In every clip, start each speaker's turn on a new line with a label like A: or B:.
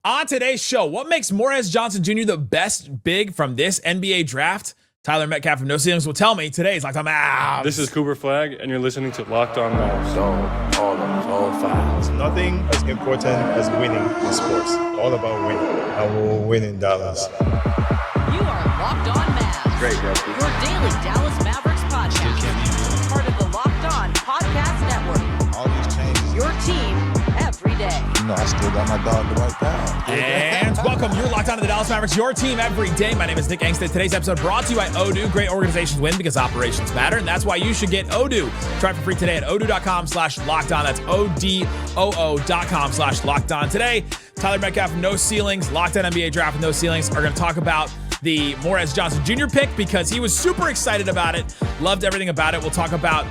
A: On today's show, what makes Morez Johnson Jr. the best big from this NBA draft? Tyler Metcalf from No Ceilings will tell me today's Locked On Mavs.
B: This is Cooper Flagg, and you're listening to Locked On Mavs.
C: All five.
D: Nothing as important as winning in sports. All about winning. And we'll win in Dallas.
E: You are Locked On Mavs.
C: Great, Rusty.
E: Your daily Dallas Mavericks podcast. Part of the Locked On Podcast Network.
C: All these changes.
E: Your team every day.
C: You know, I still got my dog, the White Pound.
A: And welcome. You're Locked On to the Dallas Mavericks, your team every day. My name is Nick Angstadt. Today's episode brought to you by Odoo. Great organizations win because operations matter, and that's why you should get Odoo. Try it for free today at odoo.com/lockedon. That's odoo.com/lockedon. Today, Tyler Metcalf from No Ceilings, Locked On NBA Draft with No Ceilings are going to talk about the Morez Johnson Jr. pick because he was super excited about it, loved everything about it. We'll talk about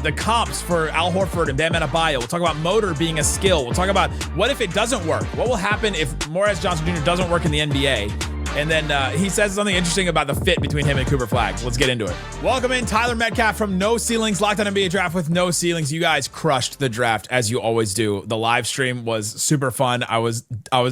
A: the comps for Al Horford and Bam Adebayo. We'll talk about motor being a skill. We'll talk about what if it doesn't work? What will happen if Morez Johnson Jr. doesn't work in the NBA? And then he says something interesting about the fit between him and Cooper Flagg. Let's get into it. Welcome in Tyler Metcalf from No Ceilings, Locked On NBA Draft with No Ceilings. You guys crushed the draft as you always do. The live stream was super fun. I was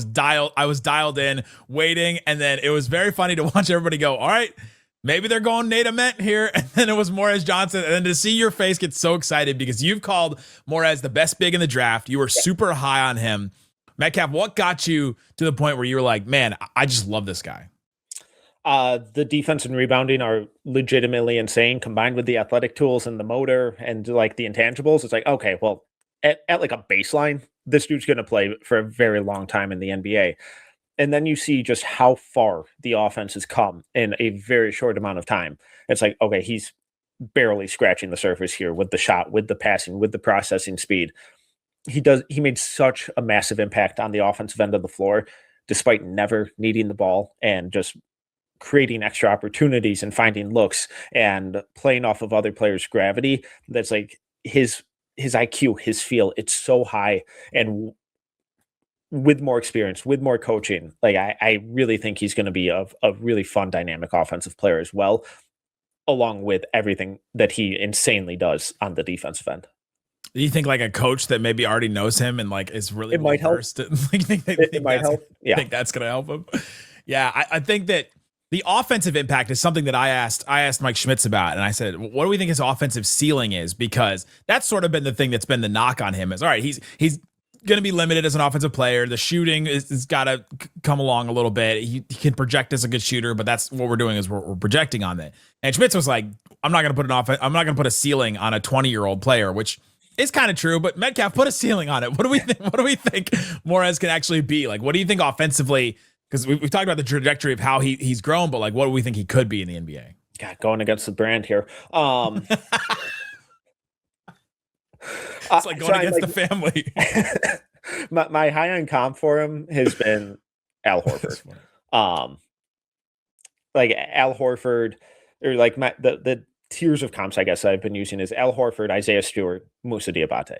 A: dialed in, waiting, and then it was very funny to watch everybody go, all right, maybe they're going Nate Ament here. And then it was Morez Johnson. And then to see your face get so excited because you've called Morez the best big in the draft. You were super high on him. Metcalf, what got you to the point where you were like, man, I just love this guy?
F: The defense and rebounding are legitimately insane, combined with the athletic tools and the motor and like the intangibles. It's like, okay, well, at like a baseline, this dude's going to play for a very long time in the NBA. And then you see just how far the offense has come in a very short amount of time. It's like, okay, he's barely scratching the surface here with the shot, with the passing, with the processing speed. He made such a massive impact on the offensive end of the floor, despite never needing the ball and just creating extra opportunities and finding looks and playing off of other players' gravity. That's like his IQ, his feel, it's so high. And with more experience, with more coaching, like I really think he's going to be a really fun, dynamic offensive player as well, along with everything that he insanely does on the defensive end.
A: Do you think like a coach that maybe already knows him and like is really
F: it might help?
A: It
F: might help. Yeah,
A: think that's gonna help him. Yeah, I think that the offensive impact is something that I asked Mike Schmitz about, and I said, what do we think his offensive ceiling is? Because that's sort of been the thing that's been the knock on him. Is all right, he's going to be limited as an offensive player. The shooting is got to come along a little bit. He can project as a good shooter, but that's what we're doing is we're projecting on that. And Schmitz was like, I'm not going to put a ceiling on a 20-year-old player, which is kind of true, but Metcalf, put a ceiling on it. What do we think Morez can actually be? Like, what do you think offensively? Because we've talked about the trajectory of how he's grown, but like, what do we think he could be in the NBA?
F: God, going against the brand here.
A: It's like going against the family.
F: my high end comp for him has been Al Horford. Like Al Horford, or like the tiers of comps I guess I've been using is Al Horford, Isaiah Stewart, Moussa Diabate,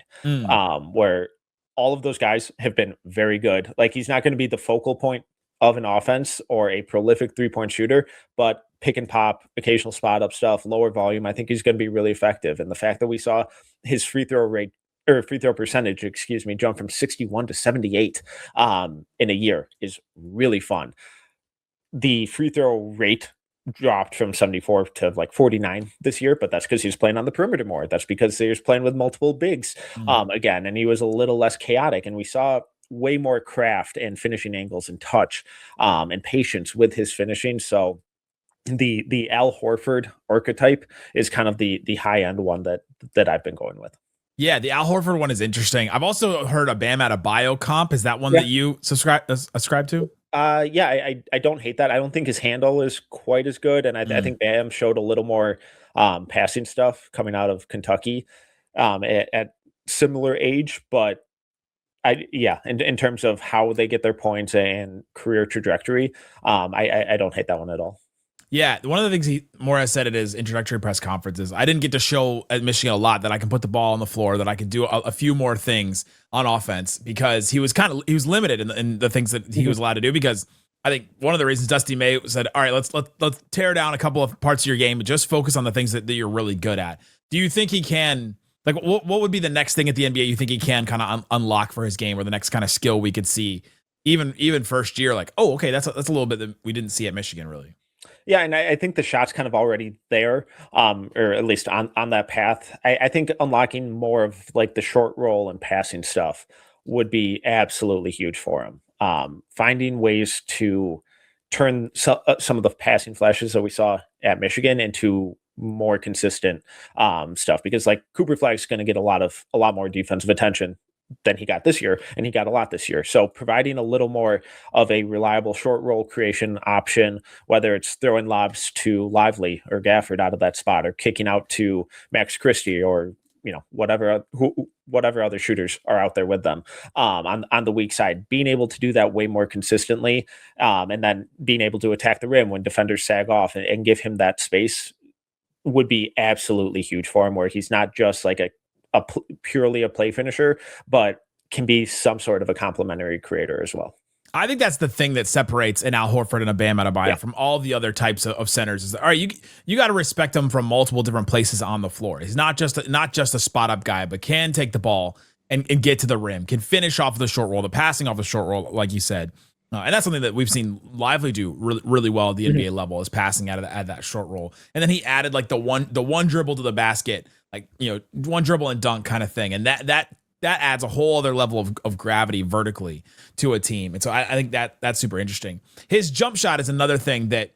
F: where all of those guys have been very good. Like he's not going to be the focal point of an offense or a prolific 3-point shooter, but pick and pop, occasional spot up stuff, lower volume. I think he's going to be really effective. And the fact that we saw his free throw percentage, jump from 61 to 78 in a year is really fun. The free throw rate dropped from 74 to like 49 this year, but that's because he was playing on the perimeter more. That's because he was playing with multiple bigs again, and he was a little less chaotic. And we saw way more craft and finishing angles and touch and patience with his finishing. So the Al Horford archetype is kind of the high end one that I've been going with.
A: Yeah, the Al Horford one is interesting. I've also heard a Bam Adebayo comp. Is that one that you ascribe to?
F: Yeah, I don't hate that. I don't think his handle is quite as good, and I think Bam showed a little more passing stuff coming out of Kentucky at similar age. But in terms of how they get their points and career trajectory, I don't hate that one at all.
A: Yeah, one of the things Morez said at his introductory press conferences, I didn't get to show at Michigan a lot that I can put the ball on the floor, that I could do a few more things on offense because he was limited in the things that he was allowed to do. Because I think one of the reasons Dusty May said, all right, let's tear down a couple of parts of your game, but just focus on the things that you're really good at. Do you think he can, like, what would be the next thing at the NBA you think he can kind of unlock for his game, or the next kind of skill we could see even first year, like, oh, okay, that's a little bit that we didn't see at Michigan, really.
F: Yeah, and I think the shot's kind of already there, or at least on that path. I think unlocking more of like the short roll and passing stuff would be absolutely huge for him. Finding ways to turn some of the passing flashes that we saw at Michigan into more consistent stuff, because like Cooper Flagg's going to get a lot more defensive attention than he got this year, and he got a lot this year. So providing a little more of a reliable short roll creation option, whether it's throwing lobs to Lively or Gafford out of that spot, or kicking out to Max Christie, or whatever other shooters are out there with them on the weak side, being able to do that way more consistently, and then being able to attack the rim when defenders sag off, and give him that space would be absolutely huge for him, where he's not just like purely a play finisher, but can be some sort of a complementary creator as well.
A: I think that's the thing that separates an Al Horford and a Bam Adebayo from all the other types of centers. Is that, all right, you got to respect him from multiple different places on the floor. He's not just a spot up guy, but can take the ball and get to the rim, can finish off the short roll, the passing off the short roll, like you said. And that's something that we've seen Lively do really, really well at the NBA level, is passing out of that short roll. And then he added like the one dribble to the basket, like, one dribble and dunk kind of thing. And that adds a whole other level of gravity vertically to a team. And so I think that's super interesting. His jump shot is another thing that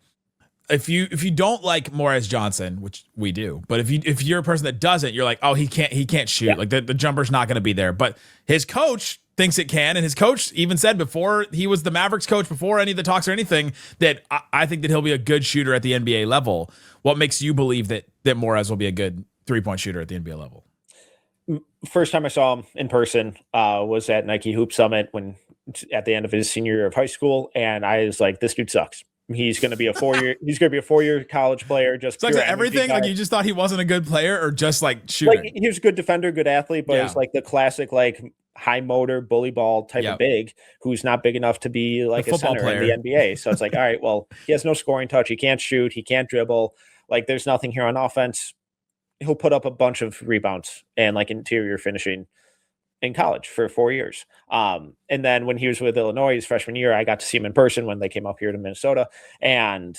A: if you don't like Morez Johnson, which we do, but if you're a person that doesn't, you're like, oh, he can't shoot. Yeah. Like the jumper's not going to be there. But his coach thinks it can, and his coach even said before he was the Mavericks coach, before any of the talks or anything, that I think that he'll be a good shooter at the NBA level. What makes you believe that Morez will be a good 3-point shooter at the NBA level?
F: First time I saw him in person was at Nike Hoop Summit at the end of his senior year of high school, and I was like, this dude sucks. He's going to be a 4-year college player. Just
A: like everything. Like, you just thought he wasn't a good player, or just like shooting?
F: Like, he was a good defender, good athlete, but it's like the classic like high motor bully ball type of big, who's not big enough to be like a center player in the NBA. So it's like, all right, well, he has no scoring touch. He can't shoot. He can't dribble. Like, there's nothing here on offense. He'll put up a bunch of rebounds and like interior finishing in college for 4 years. And then when he was with Illinois his freshman year, I got to see him in person when they came up here to Minnesota. And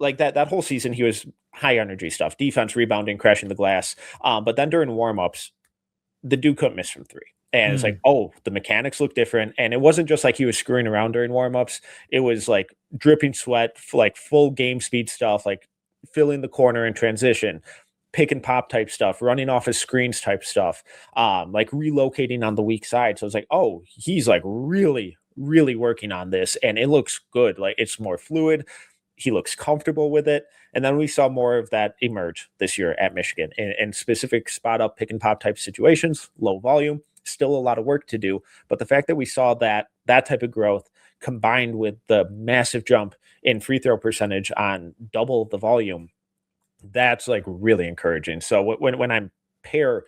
F: like that whole season, he was high energy stuff, defense, rebounding, crashing the glass. But then during warmups, the dude couldn't miss from three. And it's like, oh, the mechanics look different. And it wasn't just like he was screwing around during warmups. It was like dripping sweat, like full game speed stuff, like filling the corner in transition, pick and pop type stuff, running off his screens type stuff, like relocating on the weak side. So it's like, oh, he's like really, really working on this, and it looks good. Like, it's more fluid. He looks comfortable with it. And then we saw more of that emerge this year at Michigan in specific spot up, pick and pop type situations, low volume, still a lot of work to do. But the fact that we saw that type of growth combined with the massive jump in free throw percentage on double the volume, that's like really encouraging. So when I pair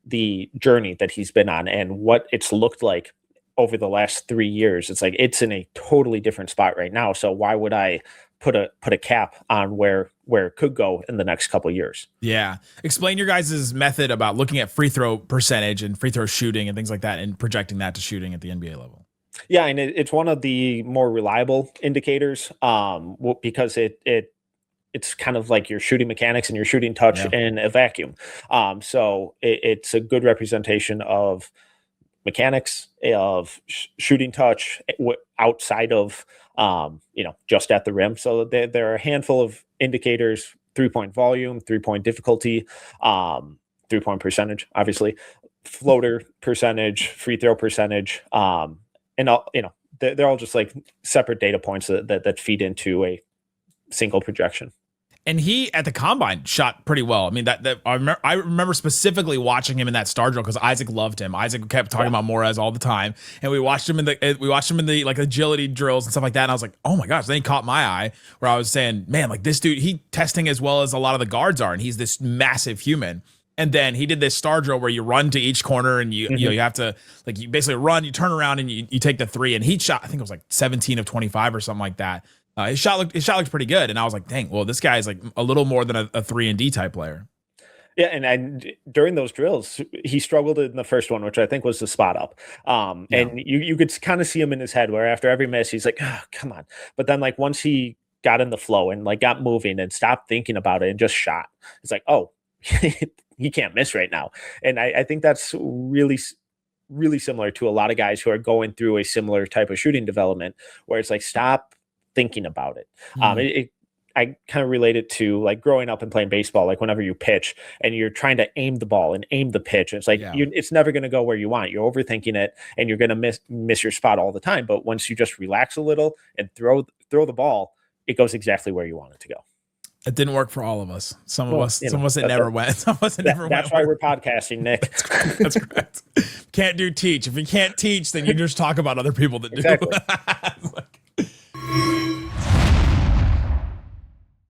F: the journey that he's been on and what it's looked like over the last 3 years, it's like it's in a totally different spot right now. So why would I put a cap on where it could go in the next couple of years?
A: Yeah. Explain your guys' method about looking at free throw percentage and free throw shooting and things like that, and projecting that to shooting at the NBA level.
F: Yeah, and it's one of the more reliable indicators because it's kind of like your shooting mechanics and your shooting touch in a vacuum. So it's a good representation of mechanics, of shooting touch outside of, just at the rim. So there are a handful of indicators: 3-point volume, 3-point difficulty, 3-point percentage, obviously, floater percentage, free throw percentage, and all, they're all just like separate data points that feed into a single projection.
A: And he at the combine shot pretty well. I mean, I remember specifically watching him in that star drill because Isaac loved him. Isaac kept talking about Morez all the time, and we watched him in the like agility drills and stuff like that. And I was like, oh my gosh! Then he caught my eye where I was saying, man, like this dude, he testing as well as a lot of the guards are, and he's this massive human. And then he did this star drill where you run to each corner and you have to, like, you basically run, you turn around and you take the three. And he shot, I think it was like 17 of 25 or something like that. His shot looked pretty good. And I was like, dang, well, this guy is like a little more than a 3-and-D type player.
F: Yeah, and during those drills, he struggled in the first one, which I think was the spot up. And you could kind of see him in his head where after every miss, he's like, oh, come on. But then like once he got in the flow and like got moving and stopped thinking about it and just shot, it's like, oh, he can't miss right now. And I think that's really similar to a lot of guys who are going through a similar type of shooting development where it's like, stop thinking about it. I kind of relate it to like growing up and playing baseball. Like whenever you pitch and you're trying to aim the ball and aim the pitch, it's like it's never going to go where you want. You're overthinking it, and you're going to miss your spot all the time. But once you just relax a little and throw the ball, it goes exactly where you want it to go.
A: It didn't work for all of us. Some of us it never went. Some of us it never went.
F: That's why we're podcasting, Nick.
A: That's correct. Can't do teach. If you can't teach, then you just talk about other people that do.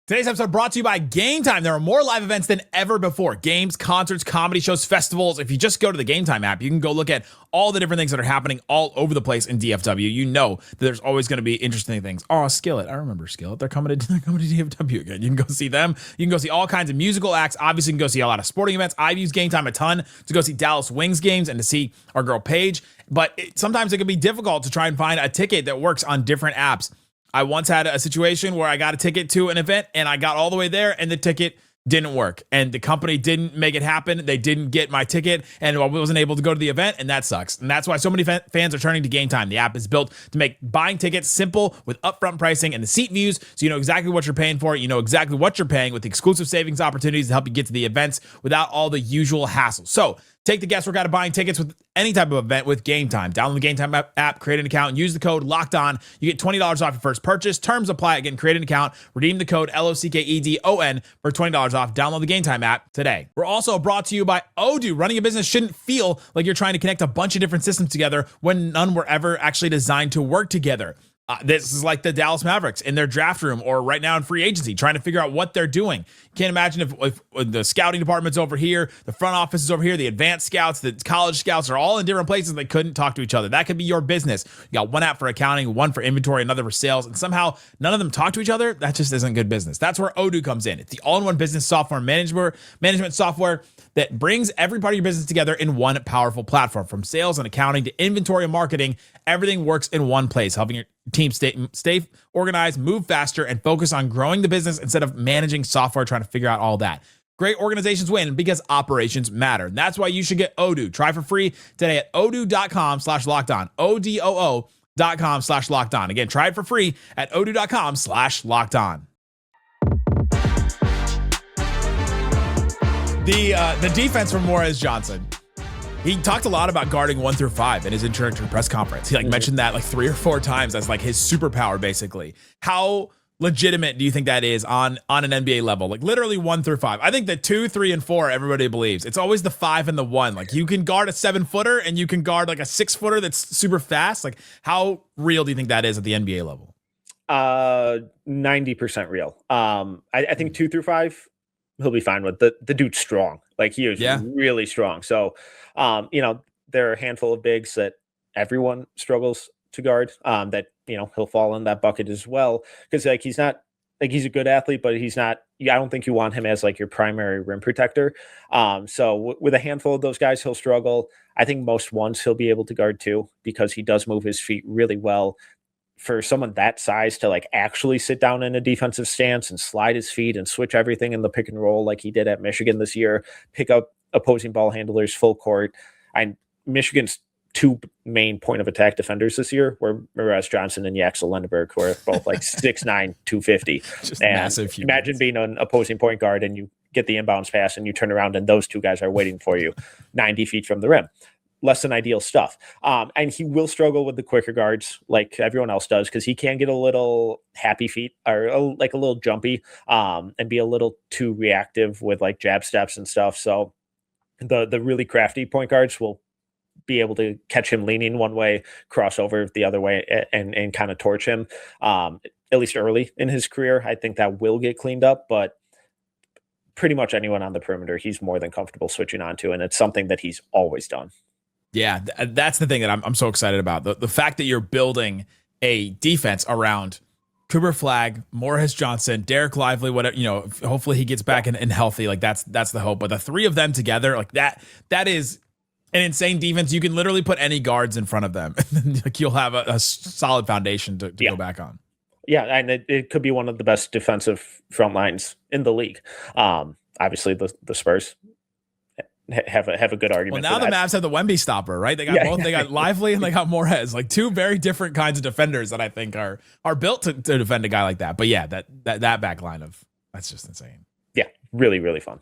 A: Today's episode brought to you by Game Time. There are more live events than ever before. Games, concerts, comedy shows, festivals. If you just go to the Game Time app, you can go look at all the different things that are happening all over the place in DFW. You know that there's always going to be interesting things. Oh, Skillet. I remember Skillet. They're coming to DFW again. You can go see them. You can go see all kinds of musical acts. Obviously, you can go see a lot of sporting events. I've used Game Time a ton to go see Dallas Wings games and to see our girl Paige. But sometimes it can be difficult to try and find a ticket that works on different apps. I once had a situation where I got a ticket to an event and I got all the way there and the ticket didn't work and the company didn't make it happen. They didn't get my ticket and I wasn't able to go to the event, and that sucks. And that's why so many fans are turning to Game Time. The app is built to make buying tickets simple with upfront pricing and the seat views, so you know exactly what you're paying for. You know exactly what you're paying with exclusive savings opportunities to help you get to the events without all the usual hassle. So take the guesswork out of buying tickets with any type of event with Game Time. Download the Game Time app, create an account, and use the code LOCKEDON. You get $20 off your first purchase. Terms apply. Again, create an account, redeem the code LOCKEDON for $20 off. Download the Game Time app today. We're also brought to you by Odoo. Running a business shouldn't feel like you're trying to connect a bunch of different systems together when none were ever actually designed to work together. This is like the Dallas Mavericks in their draft room or right now in free agency, trying to figure out what they're doing. You can't imagine if the scouting department's over here, the front office is over here, the advanced scouts, the college scouts are all in different places and they couldn't talk to each other. That could be your business. You got one app for accounting, one for inventory, another for sales, and somehow none of them talk to each other. That just isn't good business. That's where Odoo comes in. It's the all-in-one business software management software that brings every part of your business together in one powerful platform. From sales and accounting to inventory and marketing, everything works in one place, helping your team stay organized, move faster, and focus on growing the business instead of managing software, trying to figure out all that. Great organizations win because operations matter. And that's why you should get Odoo. Try for free today at odoo.com/lockedon. odoo.com/lockedon. Again, try it for free at odoo.com/lockedon. The defense from Morez Johnson. He talked a lot about guarding 1 through 5 in his introductory press conference. He mentioned that 3 or 4 times as his superpower, basically. How legitimate do you think that is on an NBA level? Literally 1 through 5. I think the 2, 3, and 4, everybody believes. It's always the 5 and the 1. You can guard a 7-footer and you can guard a 6-footer that's super fast. How real do you think that is at the NBA level?
F: 90% real. I think 2 through 5, he'll be fine with. The dude's strong. He is really strong. So, there are a handful of bigs that everyone struggles to guard, that, he'll fall in that bucket as well. Cause he's not he's a good athlete, but he's not, I don't think you want him as your primary rim protector. So with a handful of those guys, he'll struggle. I think most ones he'll be able to guard too, because he does move his feet really well. For someone that size to actually sit down in a defensive stance and slide his feet and switch everything in the pick and roll like he did at Michigan this year, pick up opposing ball handlers full court. Michigan's 2 main point of attack defenders this year were Morez Johnson and Yaxel Lendeberg, who are both 6'9", 250.
A: Just
F: and
A: massive humans.
F: Imagine being an opposing point guard and you get the inbounds pass and you turn around and those 2 guys are waiting for you 90 feet from the rim. Less than ideal stuff. And he will struggle with the quicker guards like everyone else does, because he can get a little happy feet or a little jumpy, and be a little too reactive with jab steps and stuff. So the really crafty point guards will be able to catch him leaning one way, cross over the other way, and kind of torch him, at least early in his career. I think that will get cleaned up, but pretty much anyone on the perimeter, he's more than comfortable switching onto, and it's something that he's always done.
A: Yeah, that's the thing that I'm so excited about. The fact that you're building a defense around Cooper Flagg, Morez Johnson, Dereck Lively, whatever, hopefully he gets back and healthy. Like that's the hope. But the three of them together, like that is an insane defense. You can literally put any guards in front of them. Like you'll have a solid foundation to go back on.
F: Yeah, and it could be one of the best defensive front lines in the league. Obviously, the Spurs have a good argument.
A: Well, now the Mavs have the Wemby stopper, right? They got both. They got Lively and they got Morez, like two very different kinds of defenders that I think are built to defend a guy like that. But yeah, that back line that's just insane. Yeah,
F: really, really fun.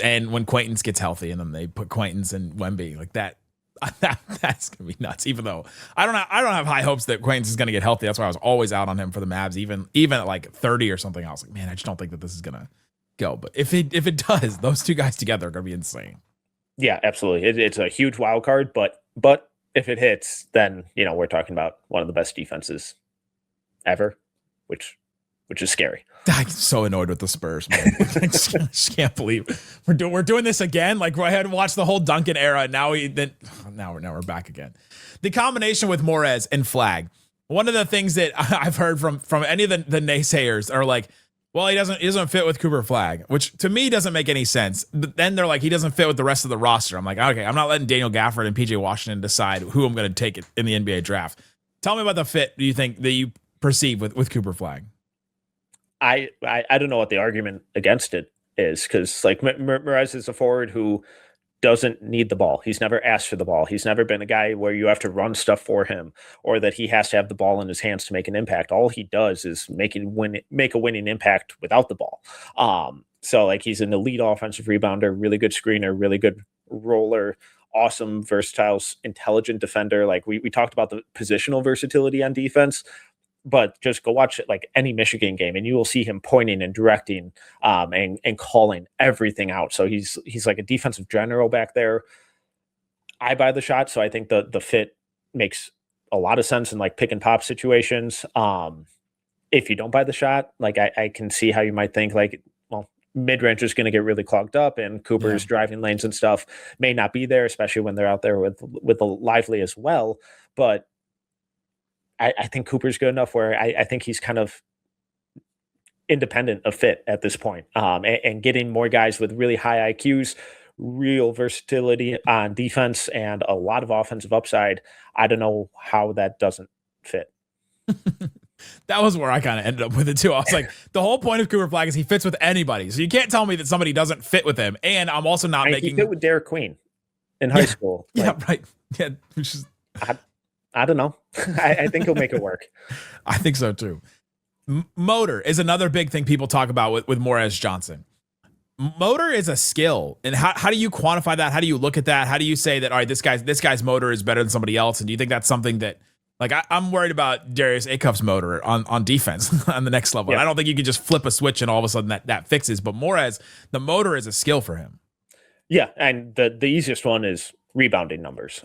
A: And when Quaintance gets healthy, and then they put Quaintance and Wemby like that's gonna be nuts. Even though I don't have high hopes that Quaintance is gonna get healthy. That's why I was always out on him for the Mavs, even at like 30 or something. I was like, man, I just don't think that this is gonna go. But if it does, those two guys together are gonna be insane.
F: Yeah, absolutely. It's a huge wild card, but if it hits, then we're talking about one of the best defenses ever, which is scary.
A: I'm so annoyed with the Spurs, man. I just can't believe we're doing this again. Like I had to watch the whole Duncan era, and now we're back again. The combination with Morez and Flagg. One of the things that I've heard from any of the naysayers are like, well, he doesn't fit with Cooper Flagg, which to me doesn't make any sense. But then they're like, he doesn't fit with the rest of the roster. I'm like, okay, I'm not letting Daniel Gafford and PJ Washington decide who I'm going to take in the NBA draft. Tell me about the fit do you think that you perceive with Cooper Flagg?
F: I don't know what the argument against it is, because like Morez is a forward who doesn't need the ball. He's never asked for the ball. He's never been a guy where you have to run stuff for him or that he has to have the ball in his hands to make an impact. All he does is make a winning impact without the ball. So like he's an elite offensive rebounder, really good screener, really good roller, awesome, versatile, intelligent defender. Like we talked about the positional versatility on defense, but just go watch it, like any Michigan game, and you will see him pointing and directing and calling everything out. So he's like a defensive general back there. I buy the shot, so I think the fit makes a lot of sense in like pick and pop situations. If you don't buy the shot, like I can see how you might think like, well, mid-range is going to get really clogged up, and Cooper's driving lanes and stuff may not be there, especially when they're out there with the Lively as well. But I think Cooper's good enough where I think he's kind of independent of fit at this point, and getting more guys with really high IQs, real versatility on defense, and a lot of offensive upside. I don't know how that doesn't fit.
A: That was where I kind of ended up with it too. I was like, the whole point of Cooper Flagg is he fits with anybody. So you can't tell me that somebody doesn't fit with him. And I'm also not making.
F: He fit with Derek Queen in high school.
A: Yeah, right. Yeah, which is.
F: I don't know. I think he'll make it work.
A: I think so too. Motor is another big thing people talk about with Morez Johnson. Motor is a skill, and how do you quantify that? How do you look at that? How do you say that? All right, this guy's motor is better than somebody else, and do you think that's something that, like, I'm worried about Darius Acuff's motor on defense on the next level. Yeah. I don't think you can just flip a switch and all of a sudden that fixes. But Morez, the motor is a skill for him.
F: Yeah, and the easiest one is rebounding numbers.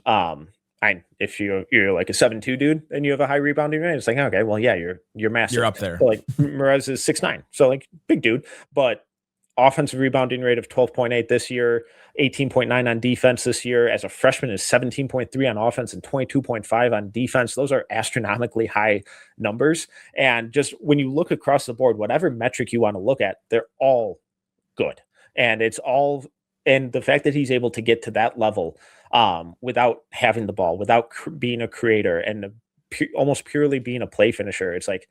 F: If you're like a 7'2" dude and you have a high rebounding rate, it's like, okay, well, yeah, you're massive.
A: You're up there.
F: So like Morez is 6'9", so like big dude, but offensive rebounding rate of 12.8 this year, 18.9 on defense this year. As a freshman is 17.3 on offense and 22.5 on defense. Those are astronomically high numbers. And just when you look across the board, whatever metric you want to look at, they're all good. And the fact that he's able to get to that level without having the ball, without being a creator and almost purely being a play finisher, it's like,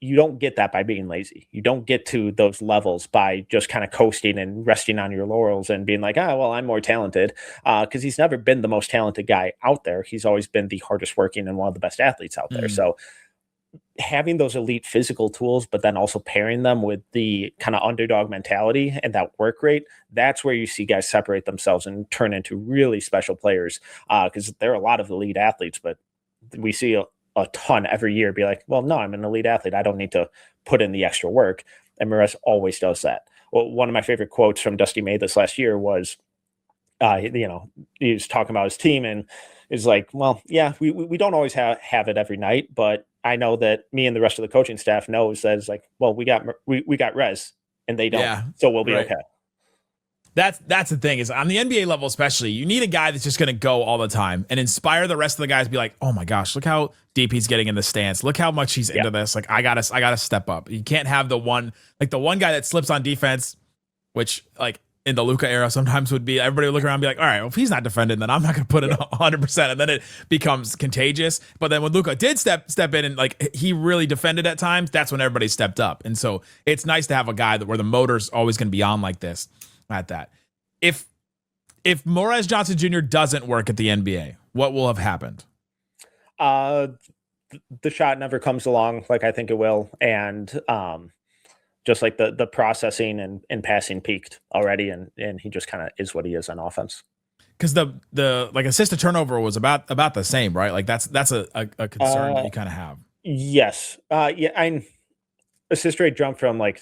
F: you don't get that by being lazy. You don't get to those levels by just kind of coasting and resting on your laurels and being like, well, I'm more talented. Because he's never been the most talented guy out there. He's always been the hardest working and one of the best athletes out there. So having those elite physical tools, but then also pairing them with the kind of underdog mentality and that work rate, that's where you see guys separate themselves and turn into really special players. Because there are a lot of elite athletes, but we see a ton every year be like, well, no, I'm an elite athlete. I don't need to put in the extra work. And Morez always does that. Well, one of my favorite quotes from Dusty May this last year was, he was talking about his team and is like, well, yeah, we don't always have it every night, but I know that me and the rest of the coaching staff knows that it's like, well, we got Rez and they don't, so we'll be okay.
A: That's the thing is on the NBA level, especially, you need a guy that's just going to go all the time and inspire the rest of the guys to be like, oh my gosh, look how deep he's getting in the stance. Look how much he's into this. Like I gotta step up. You can't have the one guy that slips on defense, which like in the Luka era sometimes would be everybody would look around and be like, all right, well, if he's not defending, then I'm not going to put it 100%. And then it becomes contagious. But then when Luka did step in and like he really defended at times, that's when everybody stepped up. And so it's nice to have a guy where the motor's always going to be on like this. At that. If Morez Johnson Jr. doesn't work at the NBA, what will have happened?
F: The shot never comes along like I think it will. And just like the processing and passing peaked already. And he just kind of is what he is on offense.
A: Because the like assist to turnover was about the same, right? Like that's a concern that you kind of have.
F: Yes. Assist rate jumped from like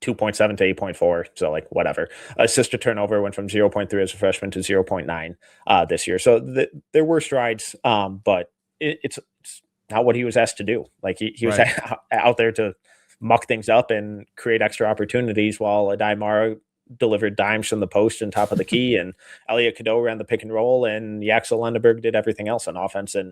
F: 2.7 to 8.4. So like whatever. Assist to turnover went from 0.3 as a freshman to 0.9 this year. So there were strides, but it's not what he was asked to do. Like he was out there to muck things up and create extra opportunities while Adai delivered dimes from the post and top of the key, and Elliot Cadeau ran the pick and roll, and Yaxel Lendeberg did everything else on offense, and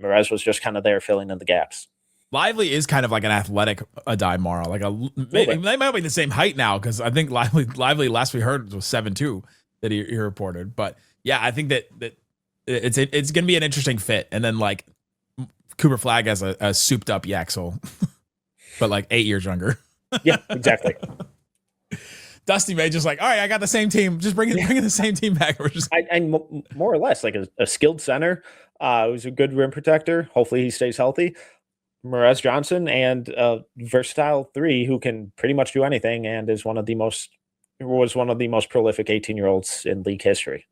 F: Morez was just kind of there filling in the gaps.
A: Lively is kind of like an athletic Adai Mara, like they might be the same height now, because I think Lively last we heard was 7'2" that he reported. But yeah, I think that it's going to be an interesting fit. And then like Cooper Flagg has a souped up Yaxel, but like 8 years younger.
F: Yeah, exactly.
A: Dusty May just like, all right, I got the same team. Just bring the same team back. We're just
F: more or less like a skilled center who's a good rim protector. Hopefully he stays healthy. Morez Johnson and a versatile 3 who can pretty much do anything and was one of the most prolific 18-year-olds in league history.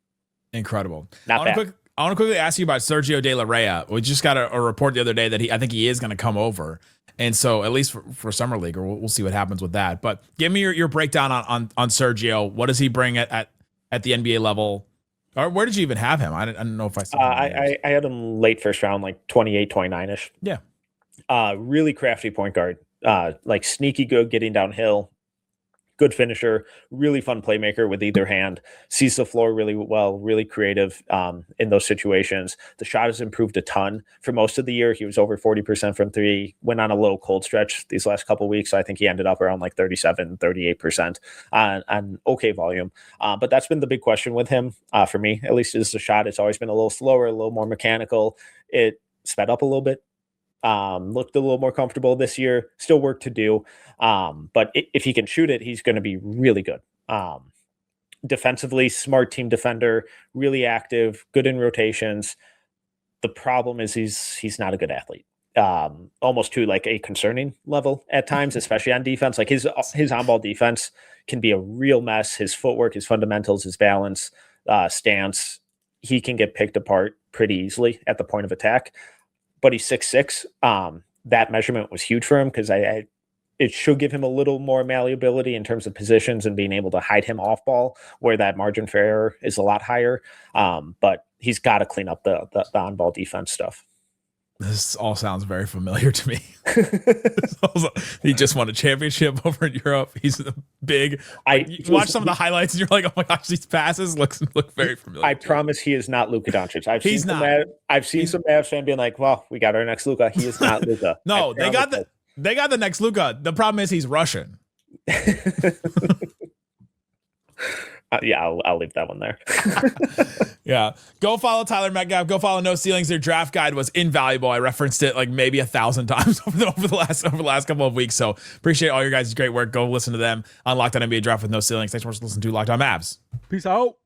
A: Incredible.
F: Not bad.
A: I want to quickly ask you about Sergio De Larrea. We just got a report the other day that I think he is going to come over. And so at least for Summer League, or we'll see what happens with that. But give me your breakdown on Sergio. What does he bring at the NBA level? Or where did you even have him? I don't know if I saw
F: him. I had him late first round, like 28, 29-ish.
A: Yeah.
F: Really crafty point guard, like sneaky good getting downhill, good finisher, really fun playmaker with either hand, sees the floor really well, really creative in those situations. The shot has improved a ton. For most of the year, he was over 40% from 3, went on a little cold stretch these last couple of weeks. So I think he ended up around like 37, 38% on okay volume. But that's been the big question with him for me, at least is the shot. It's always been a little slower, a little more mechanical. It sped up a little bit. Looked a little more comfortable this year, still work to do. But if he can shoot it, he's going to be really good. Defensively, smart team defender, really active, good in rotations. The problem is he's not a good athlete. Almost to like a concerning level at times, especially on defense. Like his on-ball defense can be a real mess. His footwork, his fundamentals, his balance, stance, he can get picked apart pretty easily at the point of attack. But he's 6'6". That measurement was huge for him because it should give him a little more malleability in terms of positions and being able to hide him off ball where that margin for error is a lot higher. But he's got to clean up the on-ball defense stuff.
A: This all sounds very familiar to me. He just won a championship over in Europe. He's big. You watch some of the highlights and you're like, oh my gosh, these passes look very familiar.
F: I promise he is not Luka Doncic. I've seen some Mavs fan being like, well, we got our next Luka. He is not Luka.
A: No, they got the next Luka. The problem is he's Russian.
F: Yeah, I'll leave that one there.
A: Yeah. Go follow Tyler Metcalf. Go follow No Ceilings. Their draft guide was invaluable. I referenced it like maybe 1,000 times over the last couple of weeks. So appreciate all your guys' great work. Go listen to them on Locked On NBA Draft with No Ceilings. Thanks for listening to Locked On Mavs.
B: Peace out.